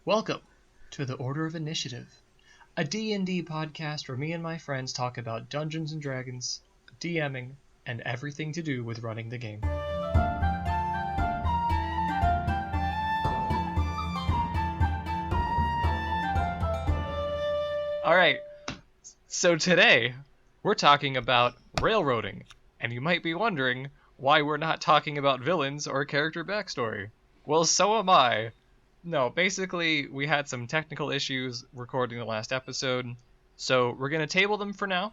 Welcome to the Order of Initiative, a D&D podcast where me and my friends talk about Dungeons & Dragons, DMing, and everything to do with running the game. Alright, so today we're talking about railroading, and you might be wondering why we're not talking about villains or character backstory. Well, so am I. No, basically, we had some technical issues recording the last episode, so we're going to table them for now,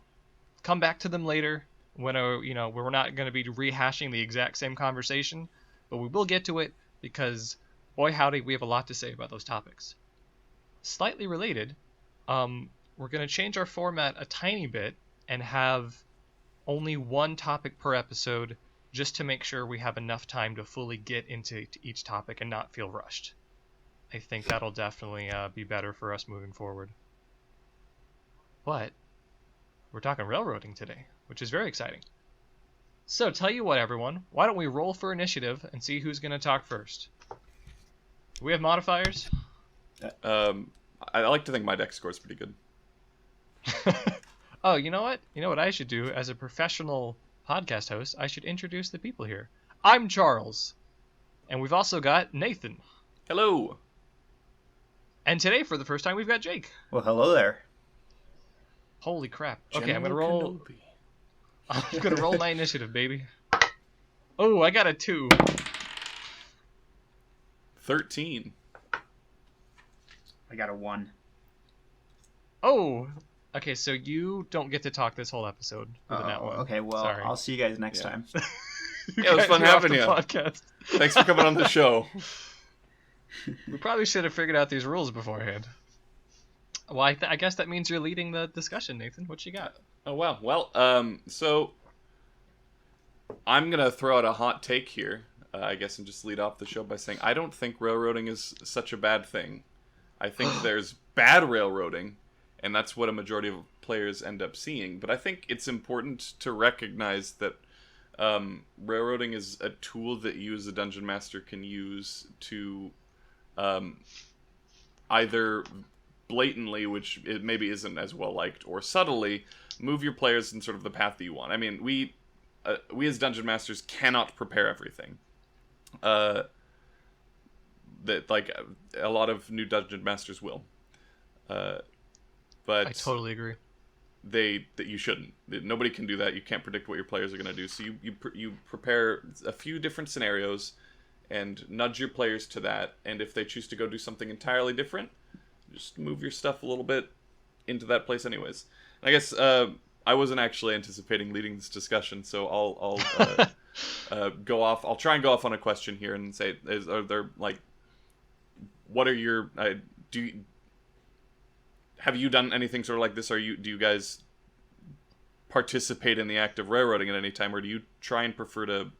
come back to them later, when we're not going to be rehashing the exact same conversation, but we will get to it, because, boy howdy, we have a lot to say about those topics. Slightly related, we're going to change our format a tiny bit, and have only one topic per episode, just to make sure we have enough time to fully get into each topic and not feel rushed. I think that'll definitely be better for us moving forward. But we're talking railroading today, which is very exciting. So tell you what, everyone, why don't we roll for initiative and see who's going to talk first? Do we have modifiers? I like to think my deck score's pretty good. Oh, you know what? You know what I should do as a professional podcast host? I should introduce the people here. I'm Charles, and we've also got Nathan. Hello. And today, for the first time, we've got Jake. Well, hello there. Holy crap. Okay, General I'm gonna roll. Kenobi. I'm gonna roll my initiative, baby. Oh, I got a 2. 13. I got a 1. Oh, okay. So you don't get to talk this whole episode with a nat 1. Okay, well, Sorry. I'll see you guys next time. Yeah, it was fun having you. Podcast. Thanks for coming on the show. We probably should have figured out these rules beforehand. Well, I guess that means you're leading the discussion, Nathan. What you got? Oh, wow. Well, so I'm going to throw out a hot take here, I guess, and just lead off the show by saying I don't think railroading is such a bad thing. I think there's bad railroading, and that's what a majority of players end up seeing. But I think it's important to recognize that railroading is a tool that you as a dungeon master can use to either blatantly, which it maybe isn't as well liked, or subtly move your players in sort of the path that you want. I mean, we as dungeon masters cannot prepare everything. That like a lot of new dungeon masters will, but I totally agree. That you shouldn't. Nobody can do that. You can't predict what your players are going to do. So you prepare a few different scenarios and nudge your players to that. And if they choose to go do something entirely different, just move your stuff a little bit into that place anyways. And I guess I wasn't actually anticipating leading this discussion, so I'll go off. I'll try and go off on a question here and say, are there like, what are your have you done anything sort of like this? Do you guys participate in the act of railroading at any time, or do you try and prefer to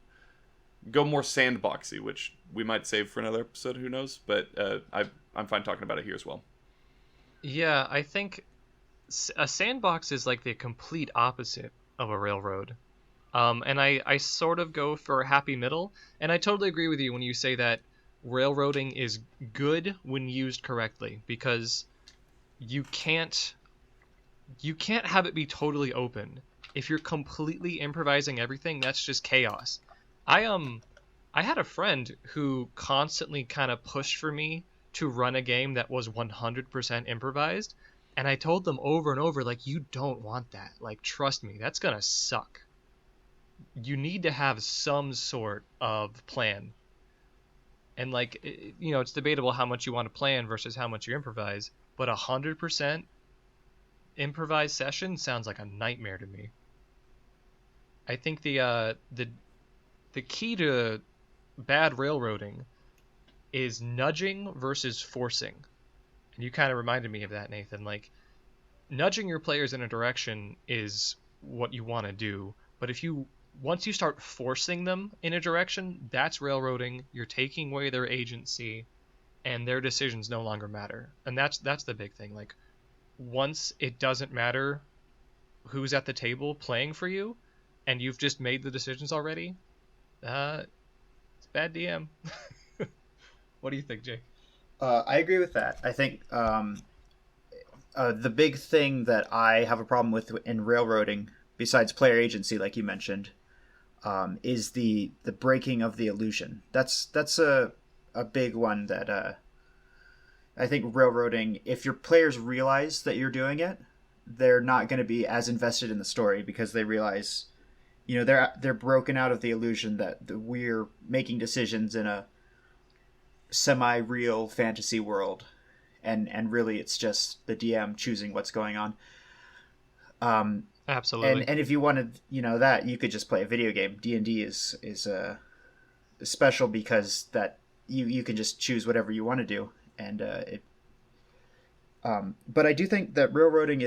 go more sandboxy, which we might save for another episode, who knows? But I'm fine talking about it here as well. Yeah, I think a sandbox is like the complete opposite of a railroad. And I sort of go for a happy middle, and I totally agree with you when you say that railroading is good when used correctly, because you can't have it be totally open. If you're completely improvising everything, that's just chaos. I had a friend who constantly kind of pushed for me to run a game that was 100% improvised, and I told them over and over, like, you don't want that. Like, trust me, that's gonna suck. You need to have some sort of plan. And, like, it's debatable how much you want to plan versus how much you improvise, but 100% improvised session sounds like a nightmare to me. I think the key to bad railroading is nudging versus forcing. And you kind of reminded me of that, Nathan. Like, nudging your players in a direction is what you want to do, but once you start forcing them in a direction, that's railroading. You're taking away their agency, and their decisions no longer matter. And that's the big thing. Like, once it doesn't matter who's at the table playing for you, and you've just made the decisions already, it's bad DM. What do you think, Jake? I agree with that. I think the big thing that I have a problem with in railroading, besides player agency, like you mentioned, is the breaking of the illusion. That's a big one that I think railroading. If your players realize that you're doing it, they're not going to be as invested in the story because they realize, they're broken out of the illusion that we're making decisions in a semi-real fantasy world, and really it's just the DM choosing what's going on. Absolutely. And if you wanted, that, you could just play a video game. D&D is special because that you can just choose whatever you want to do, and it. But I do think that railroading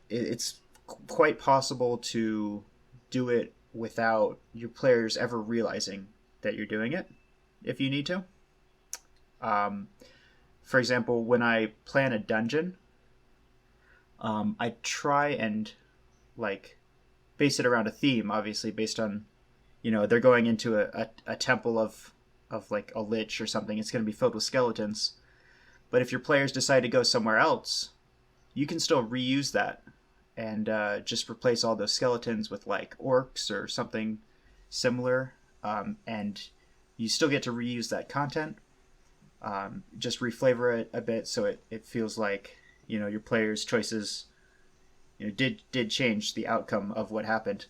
it's quite possible to do it without your players ever realizing that you're doing it, if you need to. For example, when I plan a dungeon, I try and base it around a theme, obviously based on, they're going into a temple of like a lich or something. It's going to be filled with skeletons. But if your players decide to go somewhere else, you can still reuse that and just replace all those skeletons with like orcs or something similar. And you still get to reuse that content. Just reflavor it a bit so it feels like, your players' choices, did change the outcome of what happened.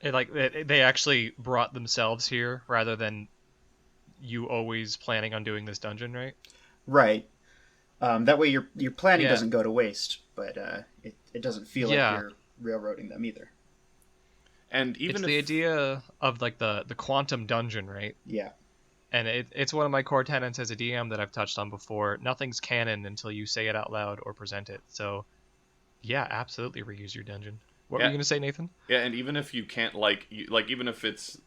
They actually brought themselves here rather than you always planning on doing this dungeon, right? Right. That way your planning Yeah. doesn't go to waste, but it doesn't feel like Yeah. you're railroading them either. And even It's if the idea of like the quantum dungeon, right? Yeah. And it's one of my core tenets as a DM that I've touched on before. Nothing's canon until you say it out loud or present it. So, yeah, absolutely reuse your dungeon. What were Yeah. you gonna say, Nathan? yeah, and even if you can't even if it's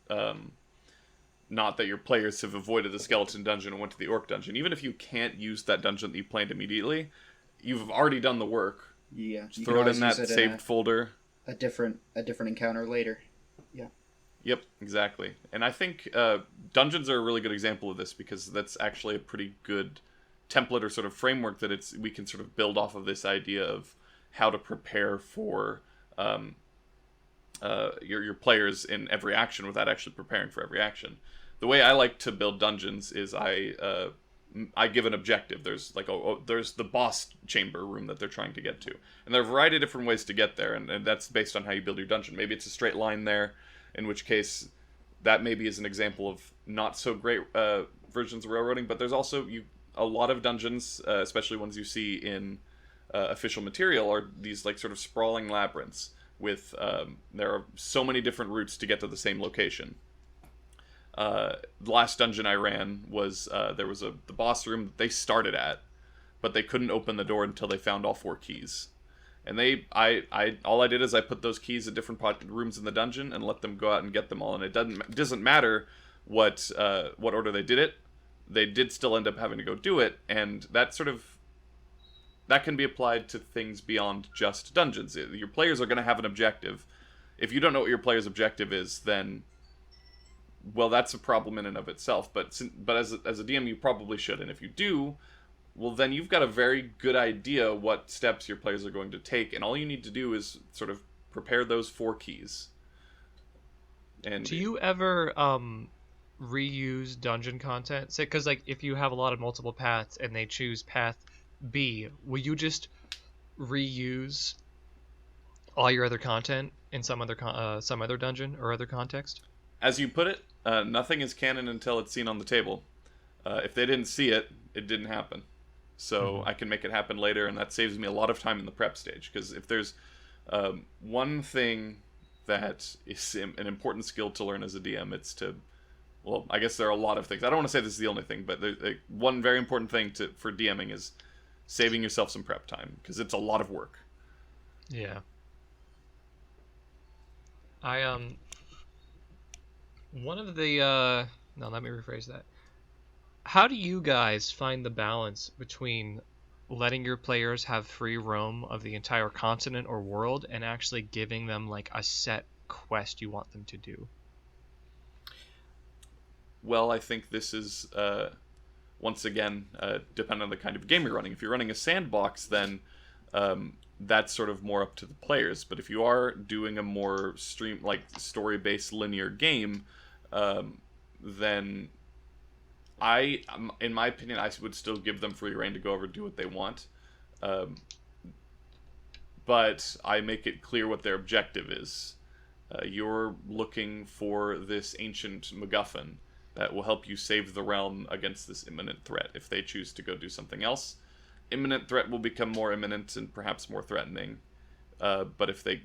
not that your players have avoided the skeleton dungeon and went to the orc dungeon, even if you can't use that dungeon that you planned immediately, you've already done the work. Yeah. Just throw it in that use saved folder. a different encounter later. Yeah. Yep, exactly. And I think dungeons are a really good example of this because that's actually a pretty good template or sort of framework that we can sort of build off of this idea of how to prepare for your players in every action without actually preparing for every action. The way I like to build dungeons is I give an objective. There's there's the boss chamber room that they're trying to get to, and there are a variety of different ways to get there, and that's based on how you build your dungeon. Maybe it's a straight line there, in which case that maybe is an example of not so great versions of railroading. But there's also a lot of dungeons, especially ones you see in official material, are these like sort of sprawling labyrinths with there are so many different routes to get to the same location. The last dungeon I ran was there was the boss room that they started at, but they couldn't open the door until they found all 4 keys. And all I did is I put those keys at different rooms in the dungeon and let them go out and get them all. And it doesn't matter what order they did it. They did still end up having to go do it, and that can be applied to things beyond just dungeons. Your players are going to have an objective. If you don't know what your player's objective is, then, well, that's a problem in and of itself. But as a DM, you probably should. And if you do, well, then you've got a very good idea what steps your players are going to take. And all you need to do is sort of prepare those 4 keys. And Do you ever reuse dungeon content? Say, because like if you have a lot of multiple paths and they choose path B, will you just reuse all your other content in some other dungeon or other context? As you put it, nothing is canon until it's seen on the table. If they didn't see it, it didn't happen. So I can make it happen later, and that saves me a lot of time in the prep stage. Because if there's one thing that is an important skill to learn as a DM, it's to, well, I guess there are a lot of things. I don't want to say this is the only thing, but one very important thing for DMing is saving yourself some prep time, because it's a lot of work. Yeah. One of the no, let me rephrase that. How do you guys find the balance between letting your players have free roam of the entire continent or world and actually giving them like a set quest you want them to do? Well, I think this is once again, depending on the kind of game you're running. If you're running a sandbox, then that's sort of more up to the players. But if you are doing a more story-based linear game, then in my opinion, I would still give them free reign to go over and do what they want. But I make it clear what their objective is. You're looking for this ancient MacGuffin that will help you save the realm against this imminent threat. If they choose to go do something else, imminent threat will become more imminent and perhaps more threatening. But if they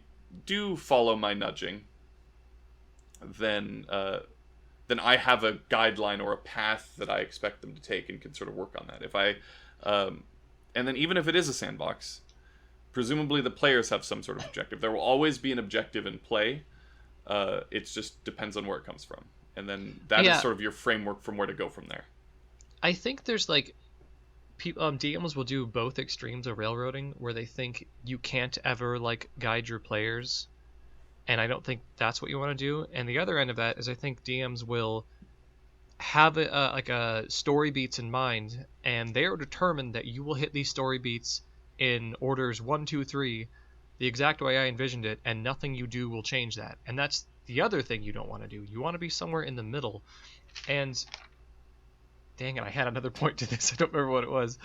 do follow my nudging, then I have a guideline or a path that I expect them to take and can sort of work on that. And then even if it is a sandbox, presumably the players have some sort of objective. There will always be an objective in play. It just depends on where it comes from. And then that is sort of your framework from where to go from there. I think there's like DMs will do both extremes of railroading, where they think you can't ever like guide your players, and I don't think that's what you want to do. And the other end of that is I think DMs will have a story beats in mind, and they are determined that you will hit these story beats in orders 1, 2, 3, the exact way I envisioned it, and nothing you do will change that. And that's the other thing you don't want to do. You want to be somewhere in the middle. And dang it, I had another point to this. I don't remember what it was.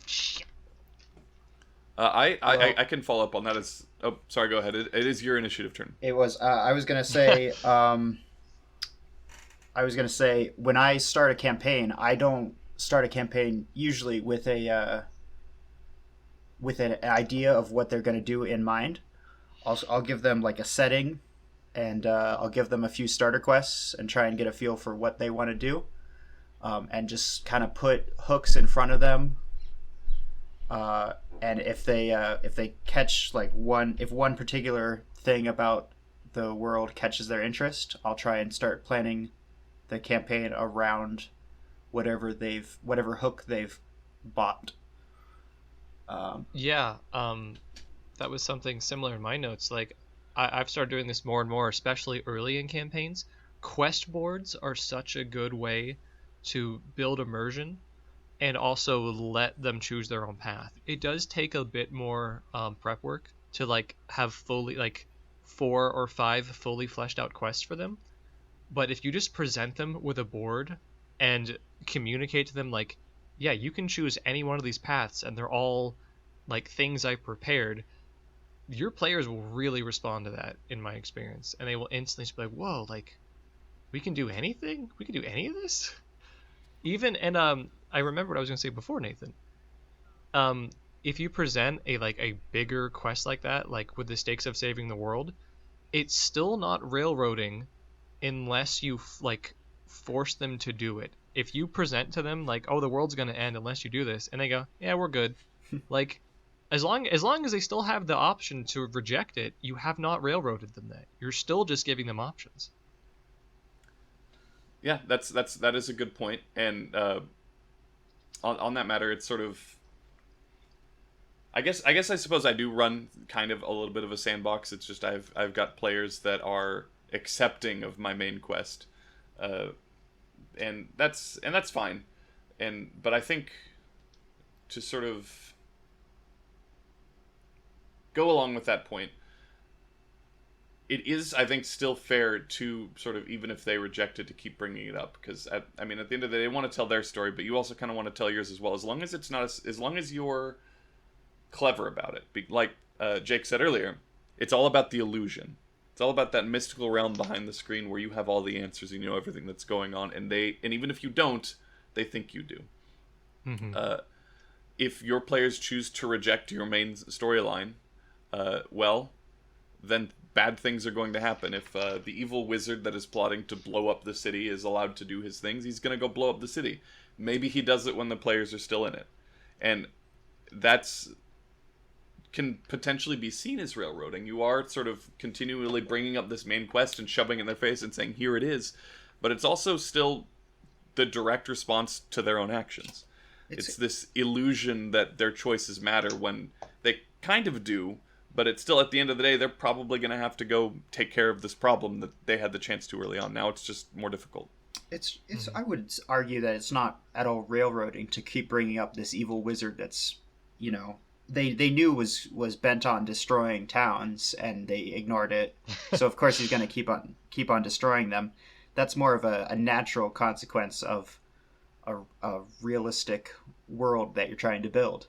Shit. I can follow up on that. Sorry, go ahead. It is your initiative turn. It was. I was gonna say. When I start a campaign, I don't start a campaign usually with an idea of what they're gonna do in mind. I'll give them like a setting, and I'll give them a few starter quests and try and get a feel for what they want to do, and just kind of put hooks in front of them. And if they catch like one particular thing about the world catches their interest, I'll try and start planning the campaign around whatever hook they've bought. That was something similar in my notes. Like, I've started doing this more and more, especially early in campaigns. Quest boards are such a good way to build immersion and also let them choose their own path. It does take a bit more prep work to like have fully like 4 or 5 fully fleshed out quests for them. But if you just present them with a board and communicate to them like, yeah, you can choose any one of these paths and they're all like things I prepared, your players will really respond to that, in my experience, and they will instantly be like, whoa, like, we can do anything? We can do any of this? I remember what I was going to say before, Nathan. If you present a bigger quest like that, like with the stakes of saving the world, it's still not railroading unless you force them to do it. If you present to them like, oh, the world's going to end unless you do this, and they go, yeah, we're good. Like, as long as they still have the option to reject it, you have not railroaded them. That you're still just giving them options. Yeah, that is a good point. And on that matter, it's sort of, I suppose I do run kind of a little bit of a sandbox. It's just I've got players that are accepting of my main quest, and that's fine. But I think to sort of go along with that point, it is, I think, still fair to sort of, even if they reject it, to keep bringing it up, because at the end of the day, they want to tell their story, but you also kind of want to tell yours as well. As long as it's not, as long as you're clever about it, like Jake said earlier, it's all about the illusion. It's all about that mystical realm behind the screen where you have all the answers and you know everything that's going on, and even if you don't, they think you do. Mm-hmm. If your players choose to reject your main storyline, well, then bad things are going to happen. If the evil wizard that is plotting to blow up the city is allowed to do his things, he's going to go blow up the city. Maybe he does it when the players are still in it. And that's can potentially be seen as railroading. You are sort of continually bringing up this main quest and shoving it in their face and saying, here it is. But it's also still the direct response to their own actions. It's this illusion that their choices matter when they kind of do, but it's still, at the end of the day, they're probably going to have to go take care of this problem that they had the chance to early on. Now it's just more difficult. it's I would argue that it's not at all railroading to keep bringing up this evil wizard that's, you know, they knew was bent on destroying towns and they ignored it. So of course he's going to keep on destroying them. That's more of a natural consequence of a realistic world that you're trying to build.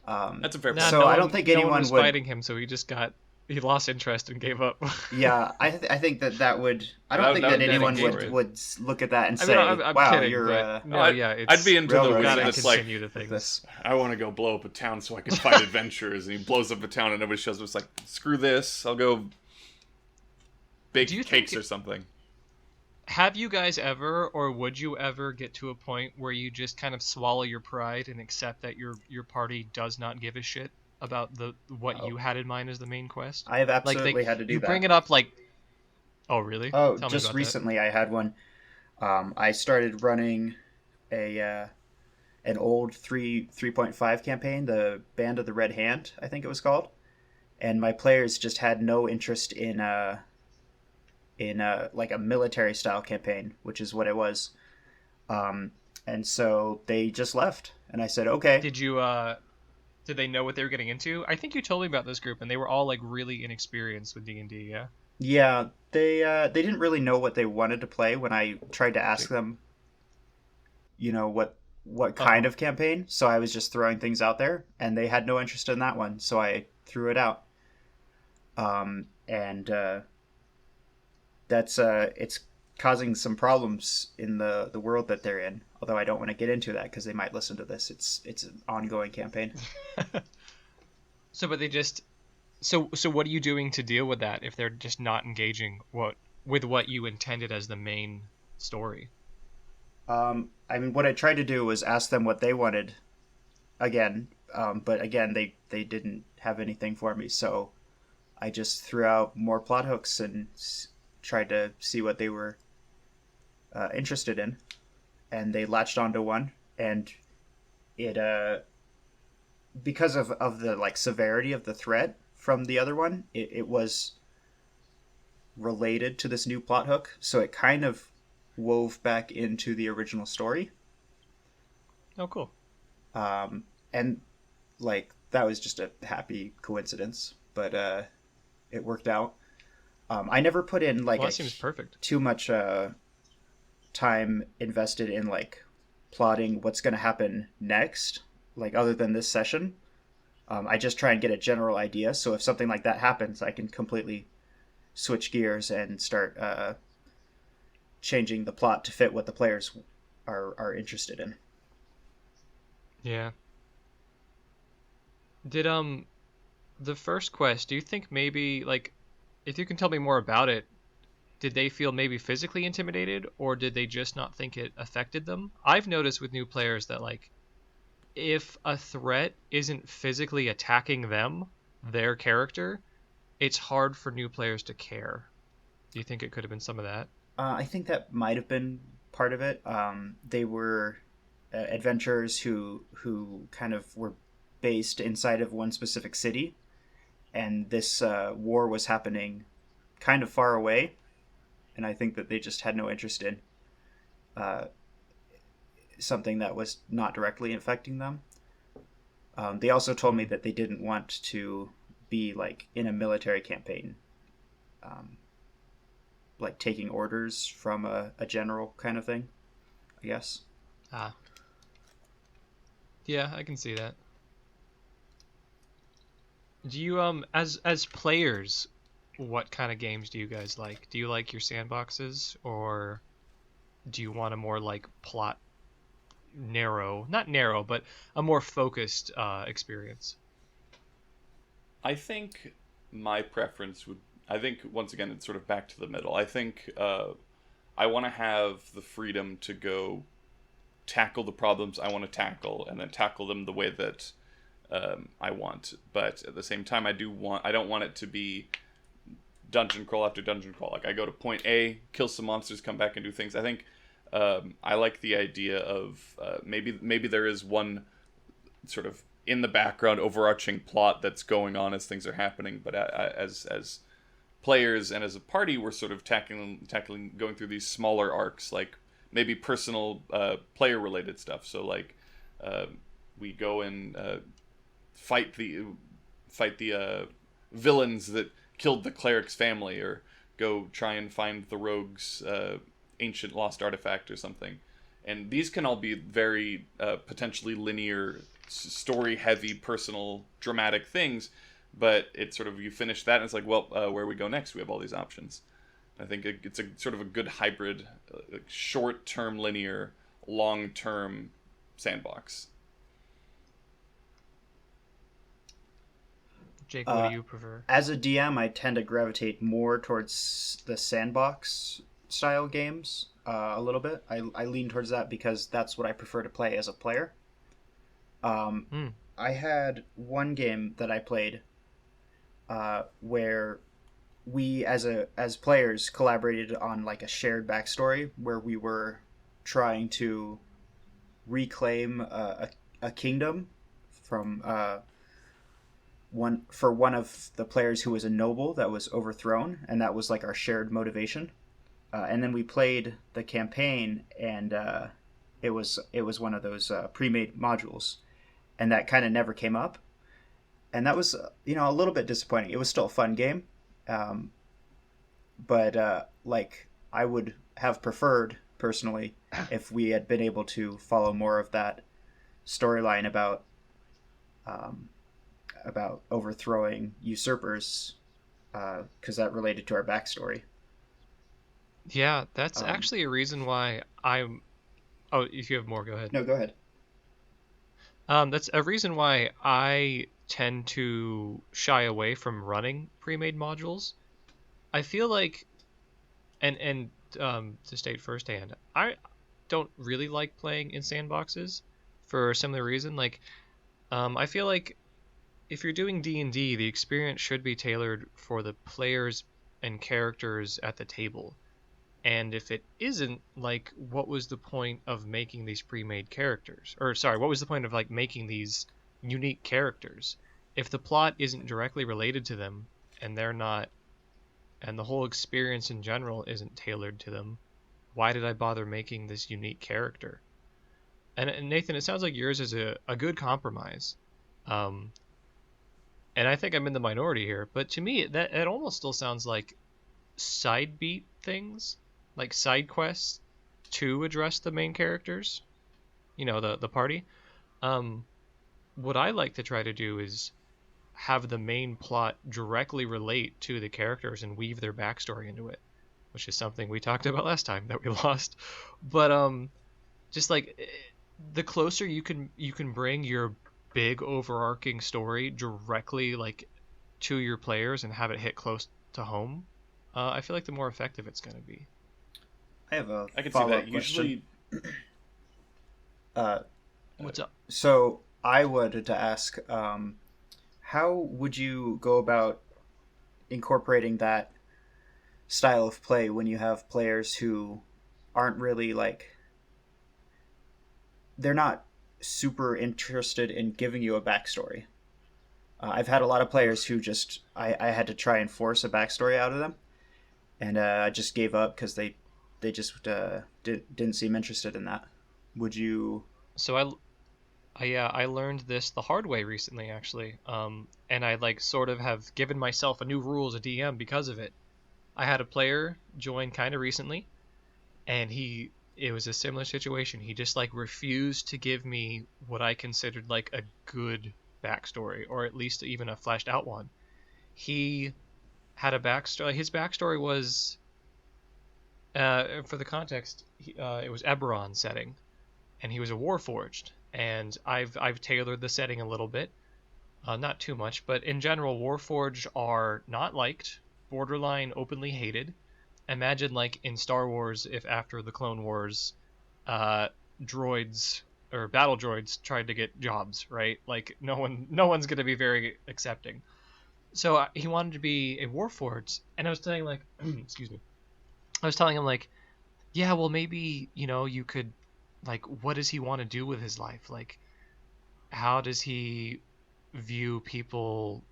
That's a fair Nah, point. So no I one, don't think no one anyone was would. fighting him, so he lost interest and gave up. Yeah, I think that would. I don't That- think that that would anyone definitely would look at that and I say, mean, I'm "Wow, kidding, you're." but no, I'd- yeah, it's I'd be into the railroading. wizard gotta that's like, continue the things. this. I want to go blow up a town so I can fight adventurers, and he blows up a town and nobody shows up. It's like, screw this, I'll go bake Do you cakes think- or something. Have you guys ever, or would you ever get to a point where you just kind of swallow your pride and accept that your party does not give a shit about what you had in mind as the main quest? I have Like absolutely had to do you that. bring it up like, oh really? Oh, Tell me just about recently I had one. I started running an old 3.5 campaign, the Band of the Red Hand, I think it was called, and my players just had no interest in like a military style campaign, which is what it was. And so they just left, and I said, okay. that. Did they know what they were getting into? I think you told me about this group, and they were all like really inexperienced with D&D. Yeah. Yeah, they didn't really know what they wanted to play when I tried to ask them, you know, what kind of campaign. So I was just throwing things out there, and they had no interest in that one, so I threw it out. And that's it's causing some problems in the world that they're in. Although I don't want to get into that because they might listen to this. It's an ongoing campaign. So, but they just. So what are you doing to deal with that if they're just not engaging with what you intended as the main story? I mean, what I tried to do was ask them what they wanted. Again, but again, they didn't have anything for me. So I just threw out more plot hooks and tried to see what they were interested in, and they latched onto one, and it because of the like severity of the threat from the other one, it was related to this new plot hook, so it kind of wove back into the original story. Oh, cool. And like that was just a happy coincidence, but it worked out. I never put in like Well, that seems perfect. too much time invested in like plotting what's going to happen next, like other than this session. I just try and get a general idea, so if something like that happens, I can completely switch gears and start changing the plot to fit what the players are interested in. Yeah. Did the first quest, do you think maybe like if you can tell me more about it, did they feel maybe physically intimidated or did they just not think it affected them? I've noticed with new players that like if a threat isn't physically attacking them, their character, it's hard for new players to care. Do you think it could have been some of that? I think that might have been part of it. They were adventurers who kind of were based inside of one specific city, and this war was happening kind of far away, and I think that they just had no interest in something that was not directly affecting them. They also told me that they didn't want to be like in a military campaign, like taking orders from a general kind of thing, I guess. Ah. Yeah, I can see that. Do you as players, what kind of games do you guys like? Do you like your sandboxes or do you want a more like plot not narrow, but a more focused experience? I think my preference would. I think once again it's sort of back to the middle. I think I want to have the freedom to go tackle the problems I want to tackle, and then tackle them the way that I want. But at the same time, I don't want it to be dungeon crawl after dungeon crawl. Like I go to point A, kill some monsters, come back and do things. I think I like the idea of maybe there is one sort of in the background overarching plot that's going on as things are happening, but as players and as a party, we're sort of tackling going through these smaller arcs, like maybe personal player related stuff. So like we go and fight the villains that killed the cleric's family, or go try and find the rogue's ancient lost artifact or something. And these can all be very potentially linear, story-heavy, personal, dramatic things. But it's sort of, you finish that and it's like, well, where we go next? We have all these options. I think it's a sort of a good hybrid, short-term linear, long-term sandbox. Jake, what do you prefer? As a DM, I tend to gravitate more towards the sandbox style games a little bit. I lean towards that because that's what I prefer to play as a player. I had one game that I played where we as players collaborated on like a shared backstory where we were trying to reclaim a kingdom from one of the players who was a noble that was overthrown, and that was like our shared motivation. And then we played the campaign, and it was one of those pre-made modules, and that kind of never came up, and that was a little bit disappointing. It was still a fun game, but like I would have preferred personally if we had been able to follow more of that storyline about overthrowing usurpers, because that related to our backstory. Yeah, that's actually a reason why I'm... Oh, if you have more, go ahead. No, go ahead. That's a reason why I tend to shy away from running pre-made modules. I feel like, and to state firsthand, I don't really like playing in sandboxes for a similar reason. Like, I feel like if you're doing D&D, the experience should be tailored for the players and characters at the table. And if it isn't, like, what was the point of making these pre-made characters? Or, sorry, what was the point of, like, making these unique characters? If the plot isn't directly related to them, and they're not, and the whole experience in general isn't tailored to them, why did I bother making this unique character? And Nathan, it sounds like yours is a good compromise. And I think I'm in the minority here, but to me, it almost still sounds like side beat things, like side quests to address the main characters, the party. What I like to try to do is have the main plot directly relate to the characters and weave their backstory into it, which is something we talked about last time that we lost. But just like the closer you can bring your big overarching story directly like to your players and have it hit close to home, I feel like the more effective it's going to be. I have a I can see follow-up that. question. Usually, What's up? So I wanted to ask, how would you go about incorporating that style of play when you have players who aren't really like, they're not super interested in giving you a backstory? I've had a lot of players who just, I had to try and force a backstory out of them, and I just gave up because they just didn't seem interested in that. Would you? So I learned this the hard way recently, actually, and I like sort of have given myself a new rule as a DM because of it. I had a player join kind of recently, and it was a similar situation. He just like refused to give me what I considered like a good backstory, or at least even a fleshed out one. He had a backstory. His backstory was, for the context, it was Eberron setting, and he was a Warforged. And I've tailored the setting a little bit, not too much, but in general, Warforged are not liked, borderline openly hated. Imagine like in Star Wars, if after the Clone Wars, droids or battle droids tried to get jobs, right? Like no one's gonna be very accepting. So he wanted to be a Warforged, and I was telling him like, excuse me, I was telling him like, yeah, well maybe you could, like, what does he want to do with his life? Like, how does he view people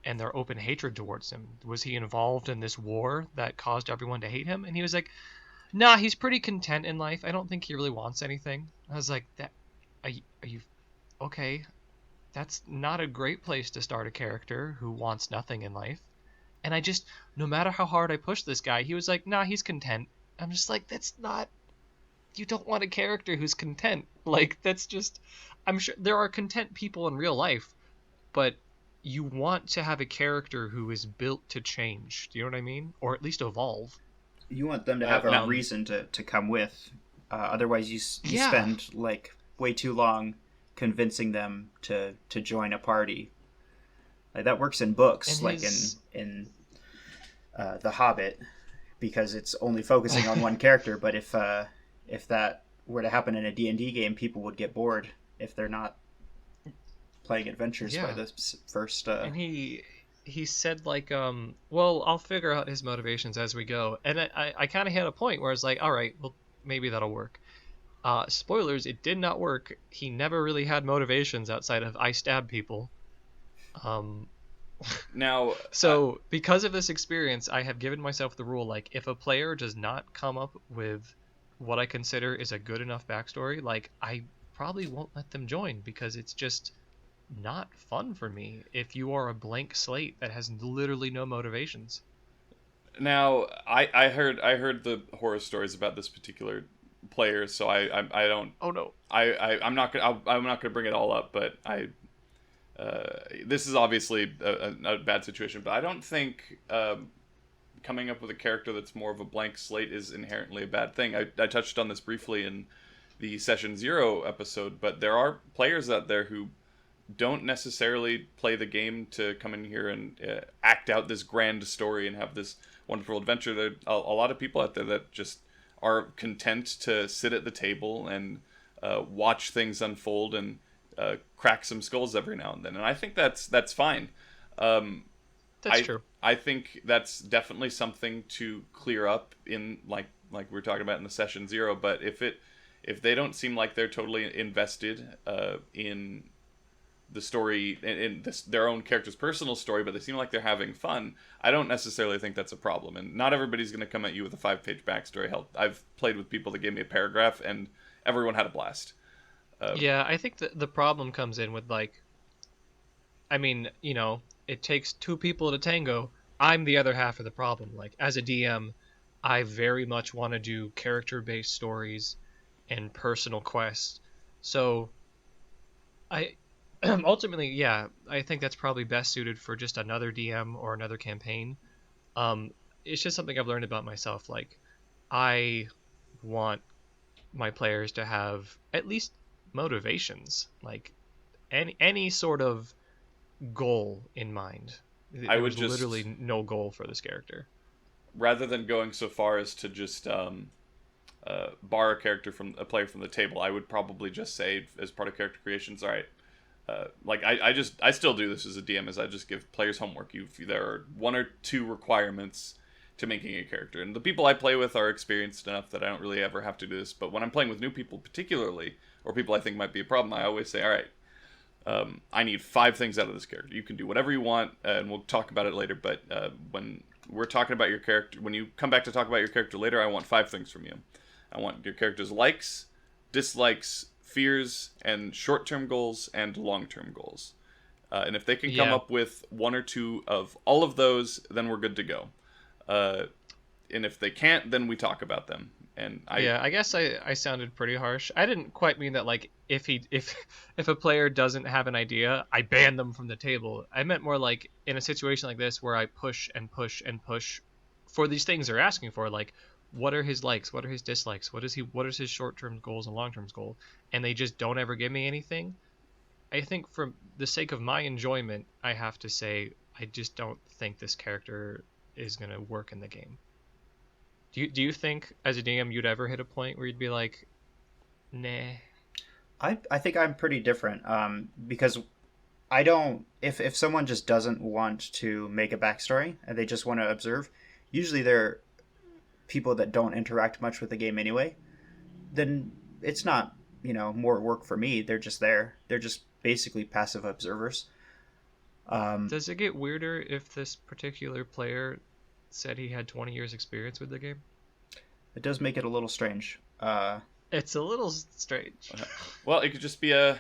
and their open hatred towards him? Was he involved in this war that caused everyone to hate him? And he was like, Nah, he's pretty content in life. I don't think he really wants anything. I was like, that. Are you okay? That's not a great place to start a character who wants nothing in life. And I just, no matter how hard I pushed this guy, he was like, nah, he's content. I'm just like, that's not. You don't want a character who's content. Like, that's just. I'm sure there are content people in real life, but you want to have a character who is built to change. Do you know what I mean? Or at least evolve. You want them to have a reason to come with. Otherwise, you spend like way too long convincing them to join a party. Like that works in books, like in The Hobbit, because it's only focusing on one character. But if that were to happen in a D&D game, people would get bored if they're not playing adventures by the first. And he said like, well, I'll figure out his motivations as we go. And I kind of had a point where I was like, all right, well, maybe that'll work. Spoilers, it did not work. He never really had motivations outside of I stab people. Now, so because of this experience, I have given myself the rule, like, if a player does not come up with what I consider is a good enough backstory, like, I probably won't let them join, because it's just not fun for me if you are a blank slate that has literally no motivations. Now, I heard the horror stories about this particular player, so I don't. Oh no. I'm not gonna bring it all up, but this is obviously a bad situation, but I don't think coming up with a character that's more of a blank slate is inherently a bad thing. I touched on this briefly in the Session 0 episode, but there are players out there who don't necessarily play the game to come in here and act out this grand story and have this wonderful adventure. There are a lot of people out there that just are content to sit at the table and watch things unfold and crack some skulls every now and then, and I think that's fine. That's true. I think that's definitely something to clear up in like we were talking about in the Session 0. But if they don't seem like they're totally invested in the story, in their own character's personal story, but they seem like they're having fun, I don't necessarily think that's a problem. And not everybody's going to come at you with a 5-page backstory. Hell, I've played with people that gave me a paragraph, and everyone had a blast. Yeah, I think the problem comes in with, like, I mean, you know, it takes two people to tango. I'm the other half of the problem. Like, as a DM, I very much want to do character-based stories and personal quests. So, I ultimately, yeah, I think that's probably best suited for just another DM or another campaign. It's just something I've learned about myself. Like, I want my players to have at least motivations, like any sort of goal in mind. I would There's just literally no goal for this character. Rather than going so far as to just bar a player from the table, I would probably just say, as part of character creations, all right. I still do this as a DM, as I just give players homework. There are 1 or 2 requirements to making a character, and the people I play with are experienced enough that I don't really ever have to do this. But when I'm playing with new people, particularly, or people I think might be a problem, I always say, all right, I need 5 things out of this character. You can do whatever you want, and we'll talk about it later. But when we're talking about your character, when you come back to talk about your character later, I want 5 things from you. I want your character's likes, dislikes, fears, and short-term goals and long-term goals. And if they can come up with 1 or 2 of all of those, then we're good to go. And if they can't, then we talk about them. And I guess I sounded pretty harsh. I didn't quite mean that, like, if a player doesn't have an idea, I ban them from the table. I meant more like in a situation like this where I push and push and push for these things they're asking for, like, what are his likes, what are his dislikes, what is his short-term goals and long-term goals, and they just don't ever give me anything. I think for the sake of my enjoyment, I have to say I just don't think this character is going to work in the game. Do you think, as a DM, you'd ever hit a point where you'd be like, nah? I think I'm pretty different, because I don't... If someone just doesn't want to make a backstory, and they just want to observe, usually they're people that don't interact much with the game anyway, then it's not, more work for me. They're just there. They're just basically passive observers. Does it get weirder if this particular player said he had 20 years experience with the game? It does make it a little strange. It's a little strange. Well, it could just be a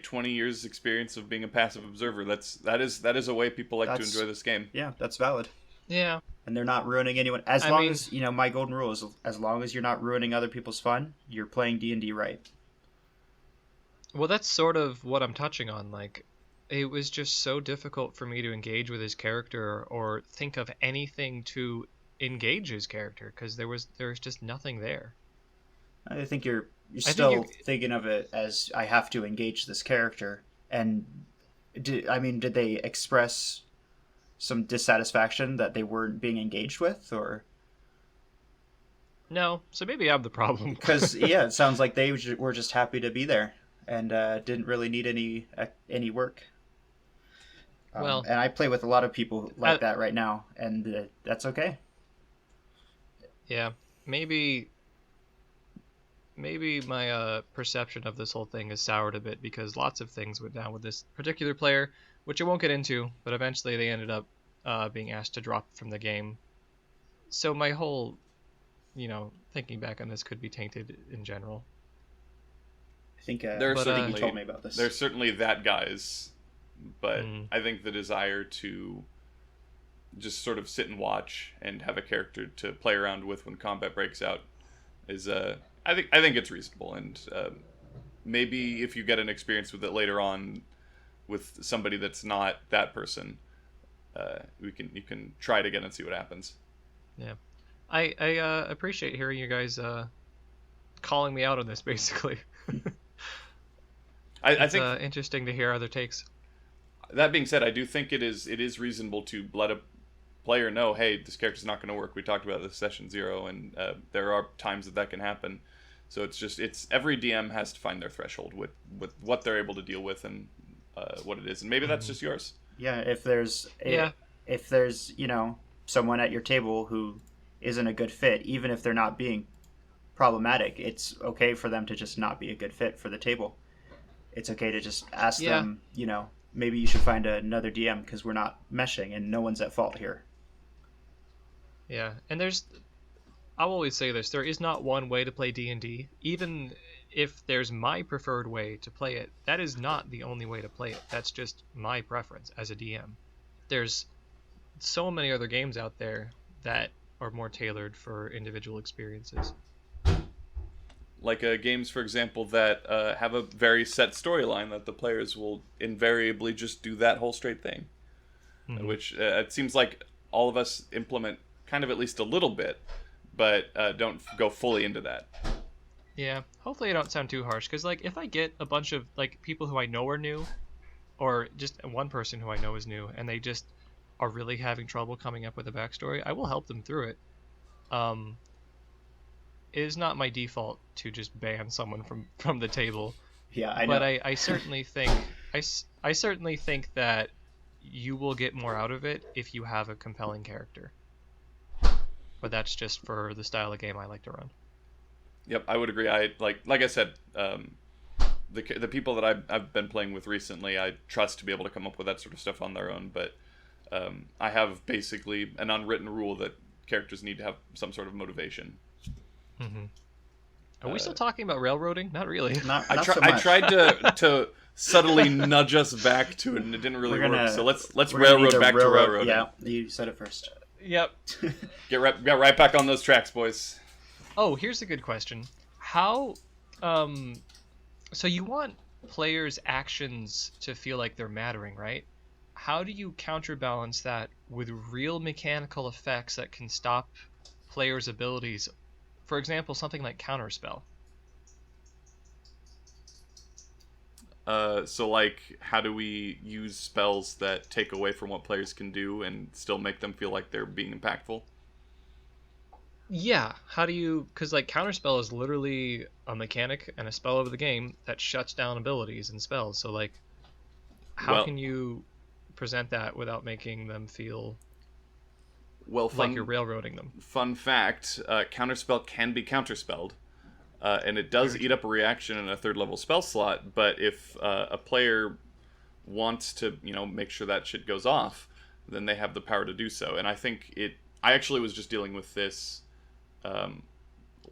20 years experience of being a passive observer. That is a way people like to enjoy this game. Yeah, that's valid. Yeah. And they're not ruining anyone. As long as, my golden rule is, as long as you're not ruining other people's fun, you're playing D&D right. Well, that's sort of what I'm touching on. Like, it was just so difficult for me to engage with his character or think of anything to engage his character because there was just nothing there. I think you're still thinking of it as, I have to engage this character. And did they express some dissatisfaction that they weren't being engaged with, or? No, so maybe I'm the problem. Because it sounds like they were just happy to be there and didn't really need any work. And I play with a lot of people like that right now, and that's okay. Yeah, maybe my perception of this whole thing is soured a bit because lots of things went down with this particular player, which I won't get into, but eventually they ended up being asked to drop from the game. So my whole, thinking back on this could be tainted in general. I think you told me about this. There's certainly that guys, but I think the desire to just sort of sit and watch and have a character to play around with when combat breaks out is I think it's reasonable, and maybe if you get an experience with it later on with somebody that's not that person, you can try it again and see what happens. Yeah, I appreciate hearing you guys calling me out on this. Basically, I think interesting to hear other takes. That being said, I do think it is reasonable to let a player know, hey, this character's not going to work. We talked about this session 0, and there are times that can happen. So it's every DM has to find their threshold with what they're able to deal with and what it is, and maybe that's just yours. Yeah, if there's someone at your table who isn't a good fit, even if they're not being problematic, it's okay for them to just not be a good fit for the table. It's okay to just ask them, maybe you should find another DM because we're not meshing and no one's at fault here. Yeah, and I'll always say this, there is not one way to play D&D. Even if there's my preferred way to play it, that is not the only way to play it. That's just my preference as a DM. There's so many other games out there that are more tailored for individual experiences. Like games, for example, that have a very set storyline that the players will invariably just do that whole straight thing. Mm-hmm. Which it seems like all of us implement kind of at least a little bit, but don't go fully into that. Yeah, hopefully I don't sound too harsh, because if I get a bunch of people who I know are new, or just one person who I know is new, and they just are really having trouble coming up with a backstory, I will help them through it. It is not my default to just ban someone from the table. Yeah, I know. But I certainly think I certainly think that you will get more out of it if you have a compelling character. But that's just for the style of game I like to run. Yep, I would agree. I like I said, the people that I've been playing with recently, I trust to be able to come up with that sort of stuff on their own. But I have basically an unwritten rule that characters need to have some sort of motivation. Mm-hmm. Are we still talking about railroading? Not really. Not I so much. I tried to subtly nudge us back to it, and it didn't really work. So let's railroad back to railroading. Yeah, you said it first. Yep. Get right back on those tracks, boys. Oh, here's a good question. How, so you want players' actions to feel like they're mattering, right? How do you counterbalance that with real mechanical effects that can stop players' abilities? For example, something like counterspell. So how do we use spells that take away from what players can do and still make them feel like they're being impactful? Yeah, how do you... Because, counterspell is literally a mechanic and a spell of the game that shuts down abilities and spells. So, how can you present that without making them feel like you're railroading them? Fun fact, counterspell can be counterspelled. And it does eat up a reaction in a 3rd level spell slot, but if a player wants to, make sure that shit goes off, then they have the power to do so. And I think I actually was just dealing with this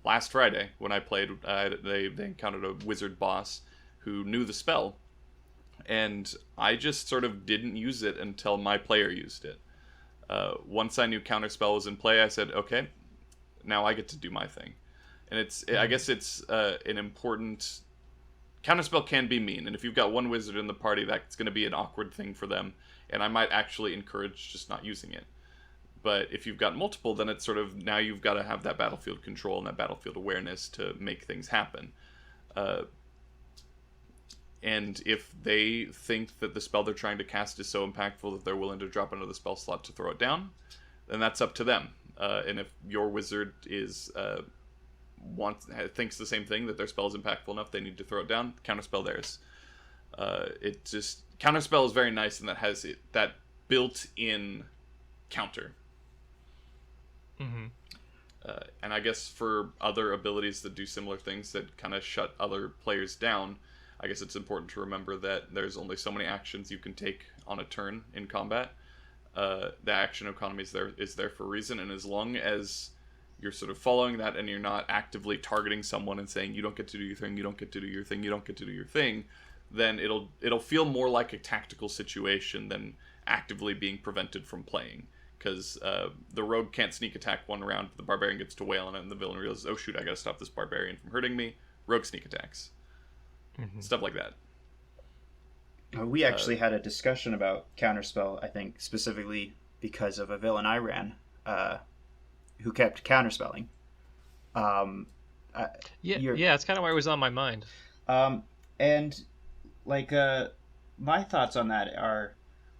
last Friday when I played, they encountered a wizard boss who knew the spell, and I just sort of didn't use it until my player used it. Once I knew counterspell was in play, I said, okay, now I get to do my thing. And I guess it's an important... Counterspell can be mean, and if you've got one wizard in the party, that's going to be an awkward thing for them, and I might actually encourage just not using it. But if you've got multiple, then it's sort of, now you've got to have that battlefield control and that battlefield awareness to make things happen. And if they think that the spell they're trying to cast is so impactful that they're willing to drop another spell slot to throw it down, then that's up to them. And if your wizard is thinks the same thing, that their spell is impactful enough, they need to throw it down, counterspell theirs. Counterspell is very nice, and that has that built-in counter. Mm-hmm. And I guess for other abilities that do similar things that kind of shut other players down, I guess it's important to remember that there's only so many actions you can take on a turn in combat. The action economy is there for a reason, and as long as you're sort of following that and you're not actively targeting someone and saying, you don't get to do your thing, you don't get to do your thing, you don't get to do your thing, then it'll feel more like a tactical situation than actively being prevented from playing. Because the rogue can't sneak attack one round, the barbarian gets to wail on it, and the villain realizes, oh shoot, I gotta stop this barbarian from hurting me. Rogue sneak attacks. Mm-hmm. Stuff like that. We actually had a discussion about counterspell, I think, specifically because of a villain I ran, who kept counterspelling. It's kind of why it was on my mind. And like my thoughts on that are,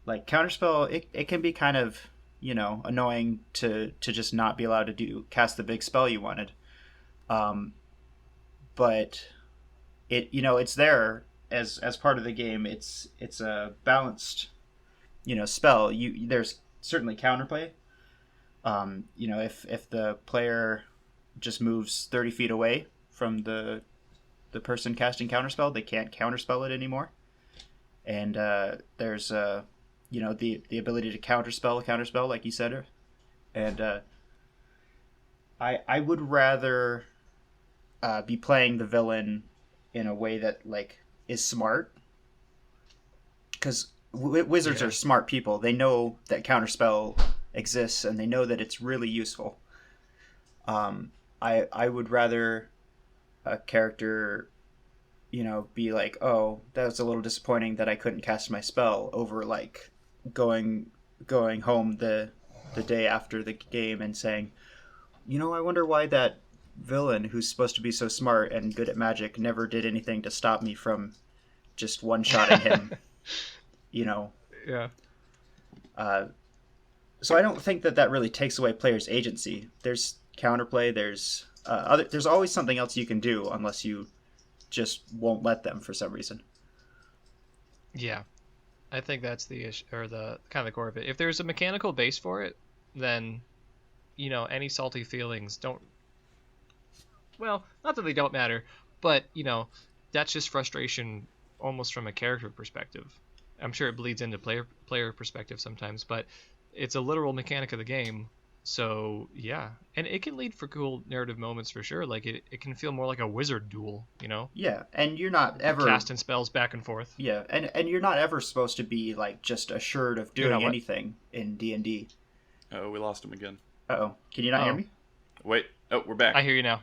like, counterspell, it can be kind of, annoying to just not be allowed to cast the big spell you wanted. But it's there as part of the game. It's a balanced, spell. There's certainly counterplay. If the player just moves 30 feet away from the person casting counterspell, they can't counterspell it anymore. And there's the ability to counterspell, like you said. And I would rather be playing the villain in a way that, like, is smart, because wizards are smart people. They know that counterspell exists, and they know that it's really useful. I would rather a character, be like, oh, that was a little disappointing that I couldn't cast my spell, over like going home the day after the game and saying, I wonder why that villain who's supposed to be so smart and good at magic never did anything to stop me from just one-shotting him. Yeah. So I don't think that really takes away players' agency. There's counterplay. There's always something else you can do, unless you just won't let them for some reason. Yeah, I think that's the issue, or the kind of the core of it. If there's a mechanical base for it, then any salty feelings don't. Well, not that they don't matter, but that's just frustration, almost from a character perspective. I'm sure it bleeds into player perspective sometimes, but it's a literal mechanic of the game. So yeah, and it can lead for cool narrative moments for sure. Like it can feel more like a wizard duel, Yeah, and you're not ever casting spells back and forth. Yeah, and you're not ever supposed to be like just assured of doing anything in D&D. Oh, we lost him again. Uh-oh, can you not hear me? Wait, we're back. I hear you now.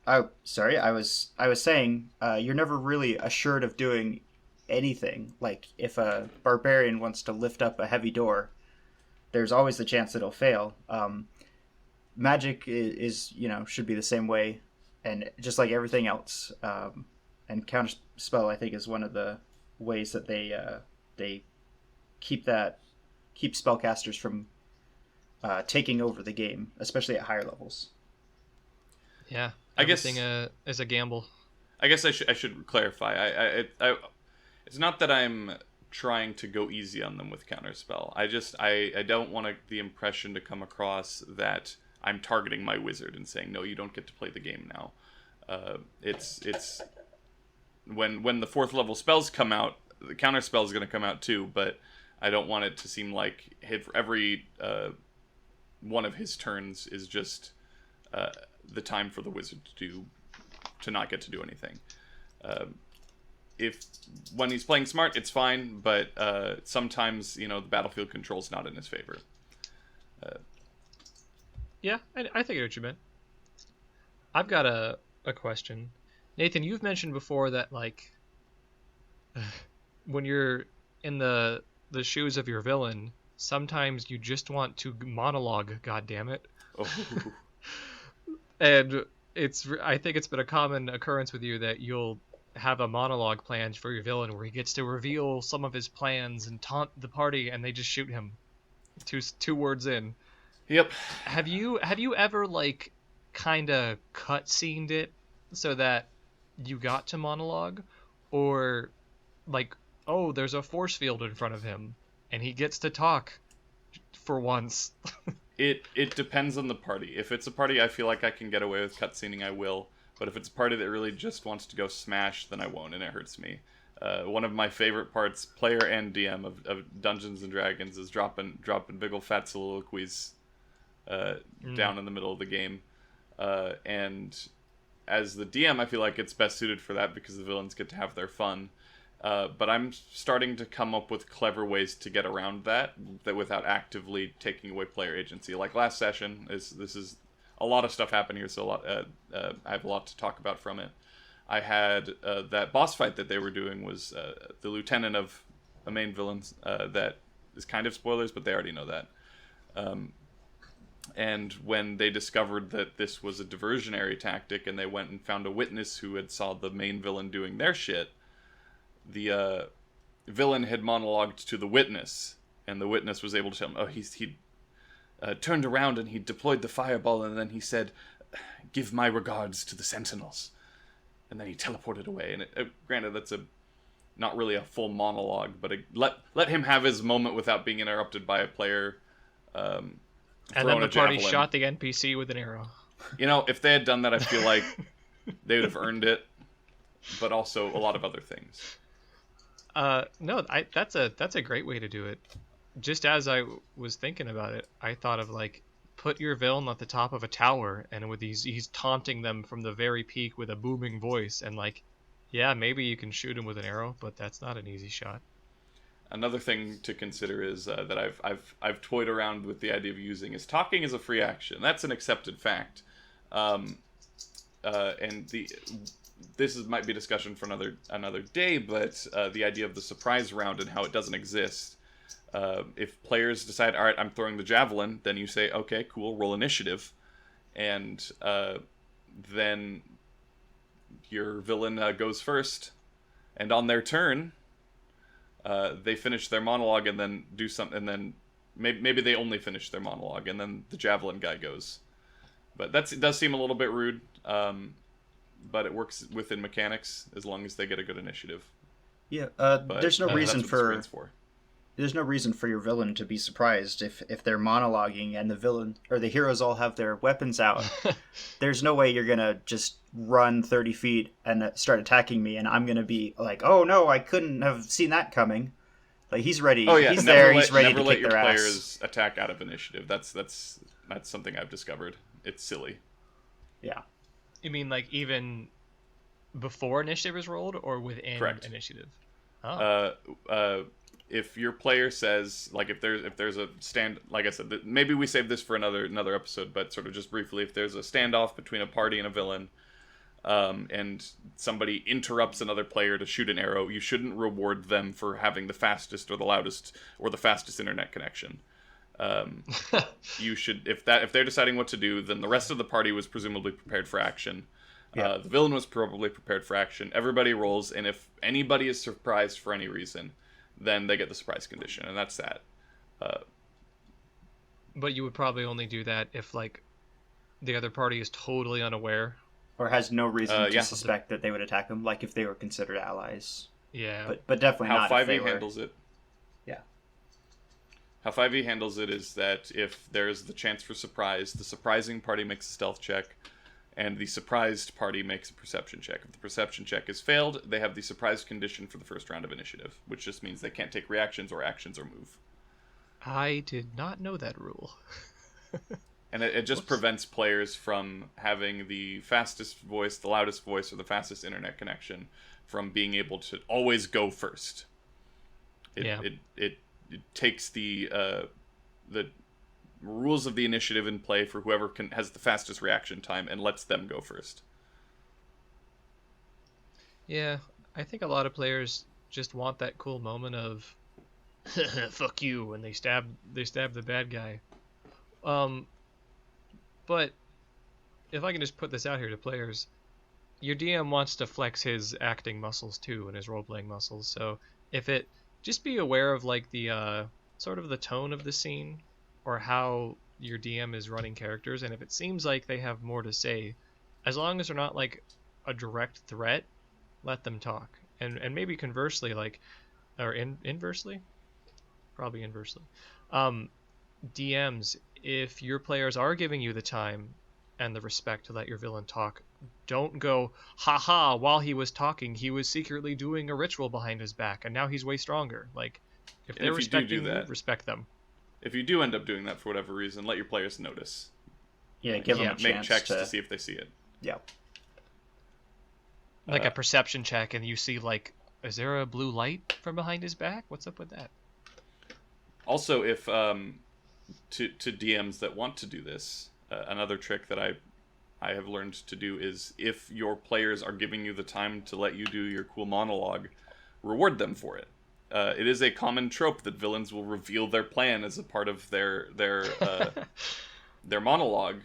Oh, sorry. I was saying you're never really assured of doing anything. Like, if a barbarian wants to lift up a heavy door, there's always the chance that it'll fail. Magic is should be the same way, and just like everything else. And counterspell, I think, is one of the ways that they keep spellcasters from taking over the game, especially at higher levels. Yeah, everything is a gamble. I guess I should clarify. I it's not that I'm trying to go easy on them with counterspell. I don't want the impression to come across that I'm targeting my wizard and saying, no, you don't get to play the game now. It's when the 4th level spells come out, the counterspell is going to come out too, but I don't want it to seem like every one of his turns is just the time for the wizard to not get to do anything. If when he's playing smart, it's fine, but sometimes the battlefield control's not in his favor. Yeah, I think I know what you meant. I've got a question. Nathan, you've mentioned before that, like, when you're in the shoes of your villain, sometimes you just want to monologue, goddammit. Oh. And I think it's been a common occurrence with you that you'll have a monologue planned for your villain where he gets to reveal some of his plans and taunt the party, and they just shoot him two words in. Yep. Have you ever, like, kind of cutscened it so that you got to monologue, or like, oh, there's a force field in front of him and he gets to talk for once? It depends on the party. If it's a party I feel like I can get away with cutscening, I will. But if it's a party that really just wants to go smash, then I won't, and it hurts me. One of my favorite parts, player and DM, of Dungeons and Dragons is dropping big ol' fat soliloquies down in the middle of the game. And as the DM, I feel like it's best suited for that because the villains get to have their fun. But I'm starting to come up with clever ways to get around that without actively taking away player agency. Like last session, this is a lot of stuff happened here, so I have a lot to talk about from it. I had that boss fight that they were doing was the lieutenant of a main villain that is kind of spoilers, but they already know that. And when they discovered that this was a diversionary tactic and they went and found a witness who had saw the main villain doing their shit, the villain had monologued to the witness, and the witness was able to tell him, oh, he turned around and he deployed the fireball, and then he said, give my regards to the sentinels. And then he teleported away. And granted, that's not really a full monologue, but let him have his moment without being interrupted by a player. And then the party shot the NPC with an arrow. If they had done that, I feel like they would have earned it, but also a lot of other things. No, that's a great way to do it. Just as I was thinking about it, I thought of, like, put your villain at the top of a tower, and with he's taunting them from the very peak with a booming voice, and, like, yeah, maybe you can shoot him with an arrow, but that's not an easy shot. Another thing to consider is that I've toyed around with the idea of using is talking as a free action. That's an accepted fact, and this might be discussion for another day. But the idea of the surprise round and how it doesn't exist. If players decide, all right, I'm throwing the javelin, then you say, okay, cool, roll initiative, and then your villain goes first, and on their turn. They finish their monologue and then do something, and then maybe they only finish their monologue, and then the javelin guy goes. But it does seem a little bit rude, but it works within mechanics as long as they get a good initiative. Yeah, there's no reason for there's no reason for your villain to be surprised if they're monologuing and the villain or the heroes all have their weapons out. There's no way you're gonna just run 30 feet and start attacking me, and I'm gonna be like, oh no, I couldn't have seen that coming. Like, he's ready. Oh yeah, he's there. He's ready to never kick let their your ass. players attack out of initiative. That's something I've discovered. It's silly. Yeah. You mean, like, even before initiative is rolled, or within Correct. Initiative? Oh. If your player says, like, if there's a stand, like I said, maybe we save this for another episode, but sort of just briefly, if there's a standoff between a party and a villain, and somebody interrupts another player to shoot an arrow, you shouldn't reward them for having the fastest or the loudest or the fastest internet connection. You should, if they're deciding what to do, then the rest of the party was presumably prepared for action. Yeah. The villain was probably prepared for action. Everybody rolls, and if anybody is surprised for any reason, then they get the surprise condition, and that's that. But you would probably only do that if, like, the other party is totally unaware. Or has no reason to yeah. suspect that they would attack them, like if they were considered allies. Yeah. But definitely How not 5e if they were... handles it. Yeah. How 5e handles it is that if there's the chance for surprise, the surprising party makes a stealth check, and the surprised party makes a perception check. If the perception check is failed, they have the surprise condition for the first round of initiative, which just means they can't take reactions or actions or move. I did not know that rule. And it just Whoops. prevents players from having the fastest voice, the loudest voice, or the fastest internet connection from being able to always go first. Yeah. It takes the rules of the initiative in play for whoever has the fastest reaction time and lets them go first. Yeah, I think a lot of players just want that cool moment of fuck you when they stab the bad guy. Um, but if I can just put this out here to players, your DM wants to flex his acting muscles too and his role playing muscles. So if it just be aware of like the sort of the tone of the scene or how your DM is running characters, and if it seems like they have more to say, as long as they're not like a direct threat, let them talk. And maybe conversely, like or inversely, probably inversely. Um, DMs, if your players are giving you the time and the respect to let your villain talk, don't go, haha, while he was talking, he was secretly doing a ritual behind his back, and now he's way stronger. Like, if And they're if you do respecting you, that, respect them. if you do end up doing that for whatever reason, let your players notice. Yeah, give them Yeah, a Make chance checks to. to see if they see it. Yeah. Like a perception check, and you see, like, is there a blue light from behind his back? What's up with that? Also, if to DMs that want to do this, another trick that I have learned to do is if your players are giving you the time to let you do your cool monologue, reward them for it. It is a common trope that villains will reveal their plan as a part of their monologue,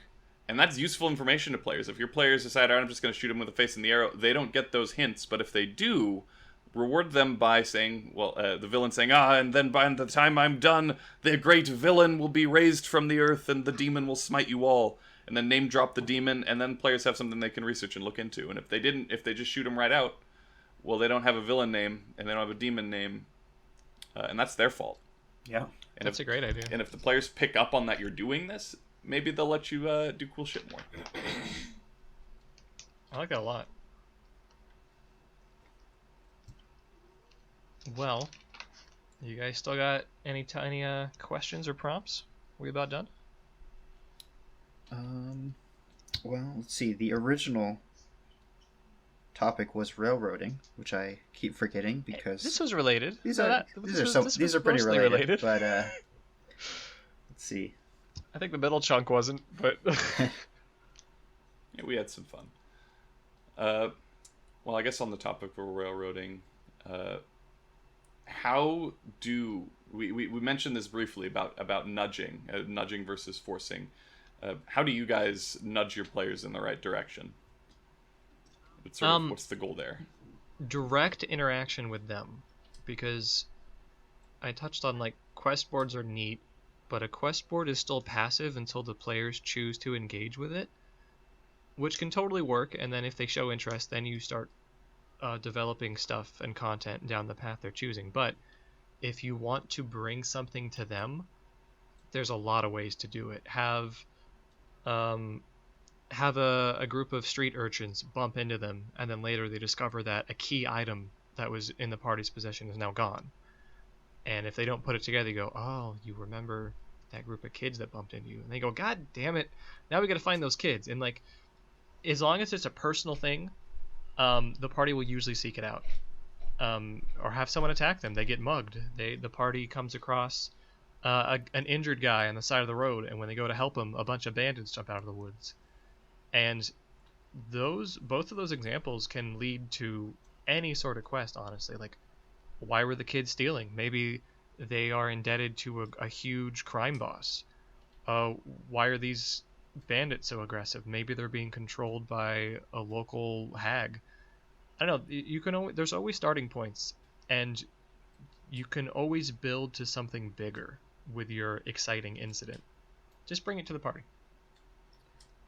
and that's useful information to players. If your players decide, "All right, I'm just going to shoot him with a face in the arrow," they don't get those hints. But if they do, reward them by saying, well, the villain saying, and then by the time I'm done, the great villain will be raised from the earth and the demon will smite you all. And then name drop the demon, and then players have something they can research and look into. And if they just shoot him right out, well, they don't have a villain name, and they don't have a demon name, and that's their fault. Yeah. And That's a great idea. And if the players pick up on that you're doing this, maybe they'll let you do cool shit more. I like that a lot. Well, you guys still got any tiny questions or prompts? We about done? Well, let's see. The original topic was railroading, which I keep forgetting because This was related. these So are these are pretty mostly related. But let's see. I think the middle chunk wasn't, but Yeah, we had some fun. Well, I guess on the topic of railroading, how do we mentioned this briefly about nudging, nudging versus forcing. How do you guys nudge your players in the right direction? What's the goal there? direct interaction with them, because I touched on like quest boards are neat, but a quest board is still passive until the players choose to engage with it, which can totally work. And then if they show interest, then you start developing stuff and content down the path they're choosing. But if you want to bring something to them, there's a lot of ways to do it. Have a group of street urchins bump into them, and then later they discover that a key item that was in the party's possession is now gone. And if they don't put it together, you go, oh, you remember that group of kids that bumped into you. And they go, God damn it, now we gotta find those kids. And like, as long as it's a personal thing, the party will usually seek it out. Or have someone attack them. They get mugged. The party comes across an injured guy on the side of the road, and when they go to help him, a bunch of bandits jump out of the woods. And both of those examples can lead to any sort of quest, honestly. Like, why were the kids stealing? Maybe they are indebted to a huge crime boss. Why are these bandits so aggressive? Maybe they're being controlled by a local hag. I don't know. You can there's always starting points, and you can always build to something bigger with your exciting incident. Just bring it to the party.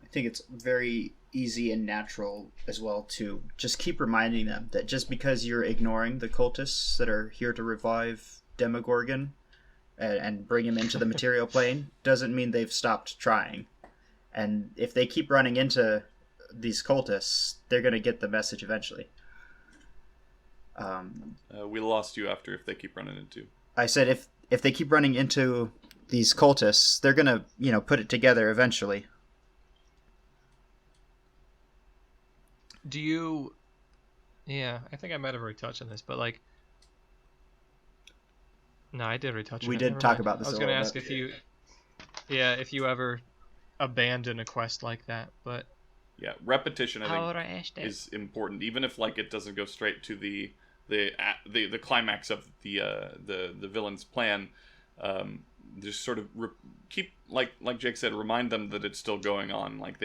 I think it's very easy and natural as well to just keep reminding them that just because you're ignoring the cultists that are here to revive Demogorgon and bring him into the material plane doesn't mean they've stopped trying. And if they keep running into these cultists, they're going to get the message eventually. We lost you after if they keep running into. I said if they keep running into these cultists, they're gonna put it together eventually. Do you? Yeah, I think I might have already touched on this, but like, no, I did already touch on We it. did Never talk mind. about I this was a gonna little ask bit. if you, yeah, if you ever abandon a quest like that, but Yeah, repetition I how think would I ask that? is important, even if like it doesn't go straight to the climax of the villain's plan. Just sort of keep like Jake said, remind them that it's still going on. Like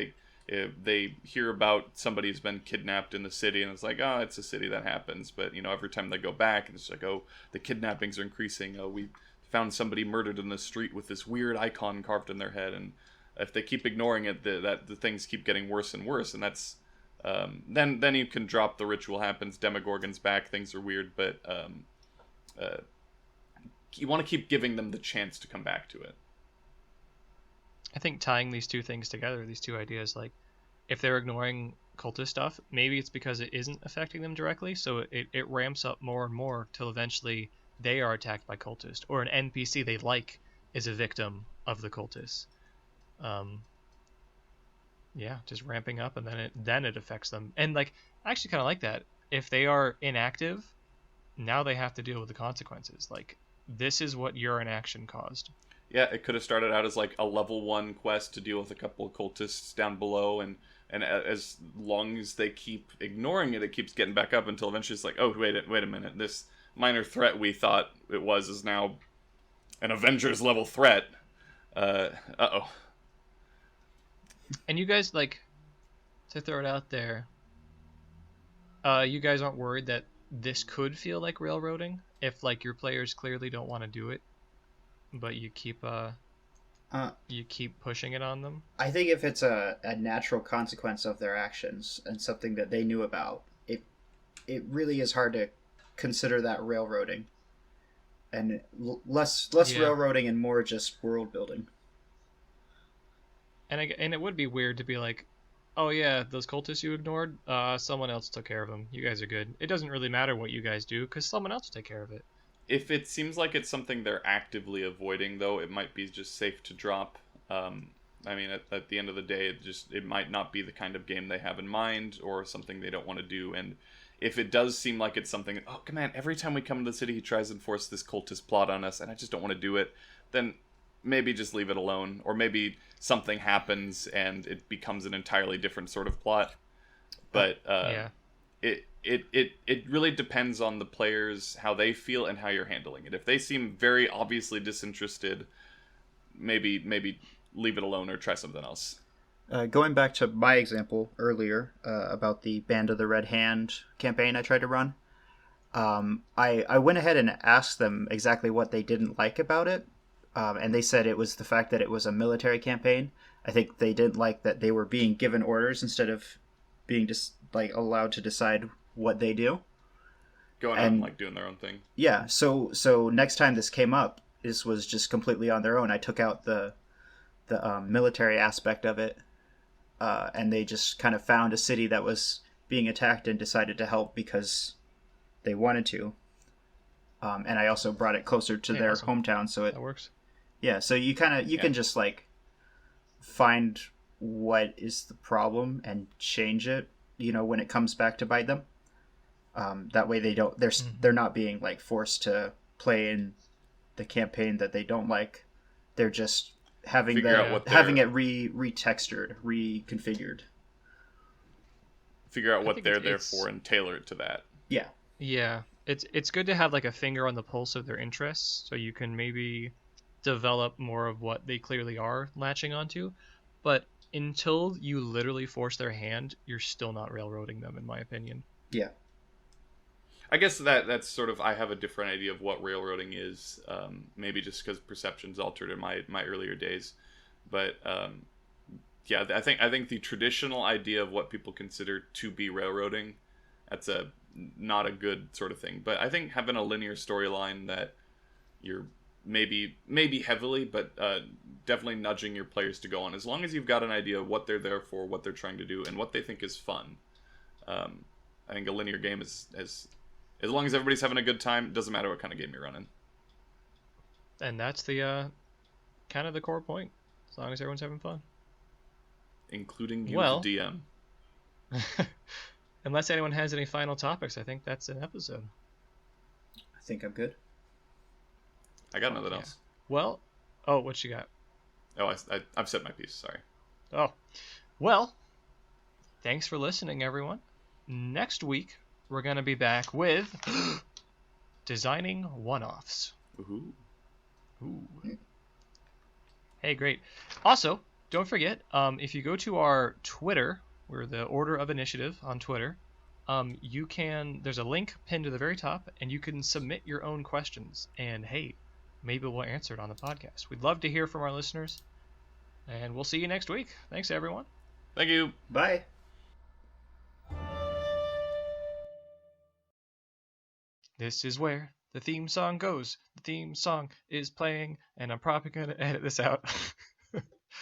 if they hear about somebody's been kidnapped in the city, and it's like, oh, it's a city, that happens. But every time they go back, it's like, oh, the kidnappings are increasing. Oh, we found somebody murdered in the street with this weird icon carved in their head. And if they keep ignoring it, the things keep getting worse and worse. And that's then you can drop the ritual happens, Demogorgon's back, things are weird, but uh, you want to keep giving them the chance to come back to it. I think tying these two things together, these two ideas, like if they're ignoring cultist stuff, maybe it's because it isn't affecting them directly, so it ramps up more and more till eventually they are attacked by cultists, or an NPC they like is a victim of the cultists. Um, yeah, just ramping up, and then it affects them. And like, I actually kind of like that. If they are inactive, now they have to deal with the consequences. Like, this is what your inaction caused. Yeah, it could have started out as like a level 1 quest to deal with a couple of cultists down below, and as long as they keep ignoring it, it keeps getting back up until eventually it's like, oh, wait a minute, this minor threat we thought it was is now an Avengers level threat. Uh-oh. And you guys, like, to throw it out there, you guys aren't worried that this could feel like railroading if like your players clearly don't want to do it, but you keep pushing it on them? I think if it's a natural consequence of their actions and something that they knew about, it really is hard to consider that railroading, and less Yeah. railroading and more just world building. And it would be weird to be like, oh yeah, those cultists you ignored, someone else took care of them. You guys are good. It doesn't really matter what you guys do because someone else will take care of it. If it seems like it's something they're actively avoiding, though, it might be just safe to drop. I mean, at the end of the day, it might not be the kind of game they have in mind, or something they don't want to do. And if it does seem like it's something, oh man, every time we come to the city, he tries to enforce this cultist plot on us, and I just don't want to do it, then maybe just leave it alone. Or maybe something happens and it becomes an entirely different sort of plot. But Yeah. it really depends on the players, how they feel and how you're handling it. If they seem very obviously disinterested, maybe leave it alone or try something else. Going back to my example earlier about the Band of the Red Hand campaign I tried to run, I went ahead and asked them exactly what they didn't like about it, and they said it was the fact that it was a military campaign. I think they didn't like that they were being given orders instead of being just like allowed to decide what they do. Going out and like doing their own thing. Yeah, so next time this came up, this was just completely on their own. I took out the military aspect of it, and they just kind of found a city that was being attacked and decided to help because they wanted to. And I also brought it closer to their awesome. hometown, so That works. yeah. So you can just like find what is the problem and change it, when it comes back to bite them. That way they're not being like forced to play in the campaign that they don't like. They're just having it retextured, reconfigured. Figure out what they're there for and tailor it to that. Yeah. Yeah. It's good to have like a finger on the pulse of their interests, so you can maybe develop more of what they clearly are latching onto. But until you literally force their hand, you're still not railroading them, in my opinion. Yeah. I guess that's sort of, I have a different idea of what railroading is. Maybe just because perception's altered in my earlier days, but yeah, I think the traditional idea of what people consider to be railroading, that's not a good sort of thing. But I think having a linear storyline that you're maybe heavily, but definitely nudging your players to go on, as long as you've got an idea of what they're there for, what they're trying to do, and what they think is fun. I think a linear game is as long as everybody's having a good time, it doesn't matter what kind of game you're running. And that's the kind of the core point, as long as everyone's having fun. Including you, Well, the DM. Unless anyone has any final topics, I think that's an episode. I think I'm good. I got nothing else. Well, oh, what you got? Oh, I've said my piece. Sorry. Oh, well, thanks for listening, everyone. Next week, we're going to be back with designing one-offs. Ooh. Hey, great. Also, don't forget, if you go to our Twitter, we're the Order of Initiative on Twitter, there's a link pinned to the very top, and you can submit your own questions. And hey, maybe we'll answer it on the podcast. We'd love to hear from our listeners. And we'll see you next week. Thanks, everyone. Thank you. Bye. This is where the theme song goes. The theme song is playing, and I'm probably going to edit this out.